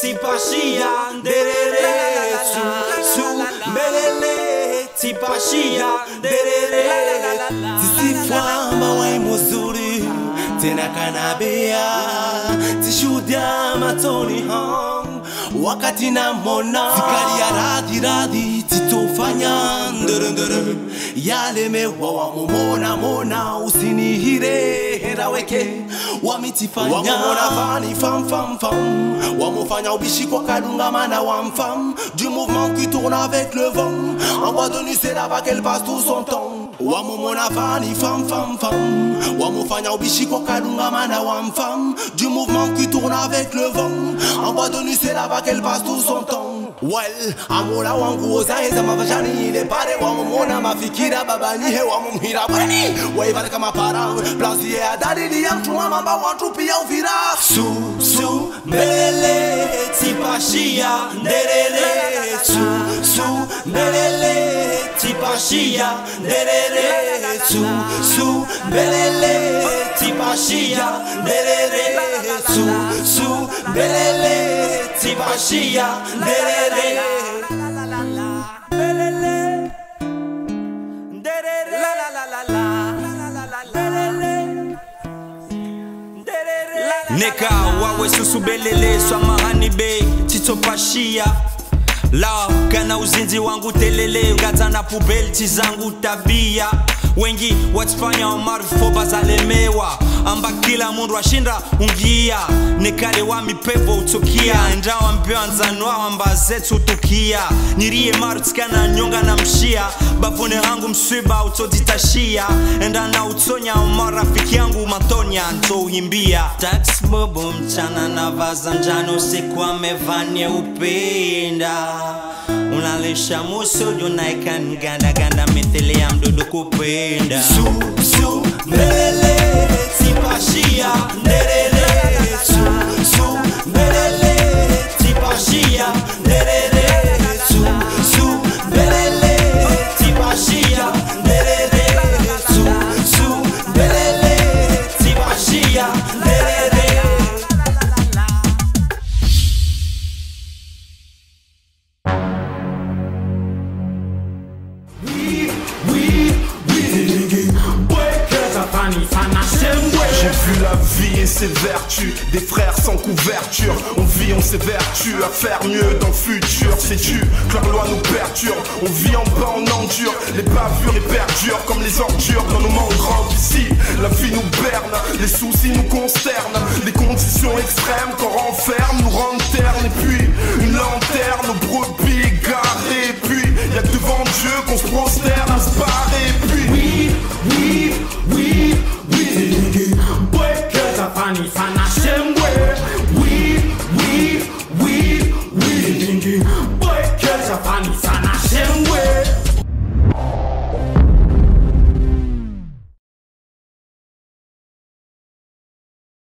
tipashia nderere su mbelele tipashia nderere tisifamba wai muzuri tena kanabea tishudia matoni hang wakati na mona zikari ya radhi titofanya ndere yale mewa wamumona mona usinihire hera weke wamitifanya wamumona fani fam fam fam wamufanya ubishi kwa kadunga mana wamfam du mouvement qui tourne avec le vent en bois de nuit c'est là-bas qu'elle passe tout son temps wamumona fani fam fam fam wamufanya ubishi kwa kadunga mana wamfam du mouvement qui tourne avec le vent en bois de nuit c'est là-bas qu'elle passe tout son temps. Well, amula wangu ozaeza mavajani ile pare wamumona mafikira babani he wamumhira bani waivale kama para plazi ya dalili ya mtu mamba watu pia uvira su mbele tipashia nderere su mbele tipashia nderere su mbele tipashia nderere su mbele tipashia nderere neka wawe susubelele swamahani be titopashia la kana uzinzi wangu telele ngata na pubelti zangu tabia wengi watfanya umarufu bazalemewa amba kila mundu washinda ungia nekale wa mipepo utokia endawa mpyanzanwa amba zetu utokia nirie marutikana nyonga na mshia bafune hangu mswiba utoditashia enda na utonya umarafiki yangu matonya ntouhimbia tax bobo mchana na vazanjano siku amevanye upenda unalisha musudu naikan ganda ganda mithili ya mdudu kupenda su mbele tipashia nderere su mbele tipashia nderere su mbele tipashia nderere su mbele tipashia nderere. J'ai vu la vie et ses vertus, des frères sans couverture. On vit, on s'évertue à faire mieux dans le futur. Sais-tu que leur loi nous perturbe? On vit en bas, on endure. Les bavures et perdurent comme les ordures dans nos manques grandes ici. La vie nous berne, les soucis nous consternent. Les conditions extrêmes qu'on renferme nous rendent ternes. Et puis une lanterne, nos brebis égarées. Et puis y'a que devant Dieu qu'on se prosterne à se barrer. Et puis oui Funny sana shemwe we boy, girls are funny sana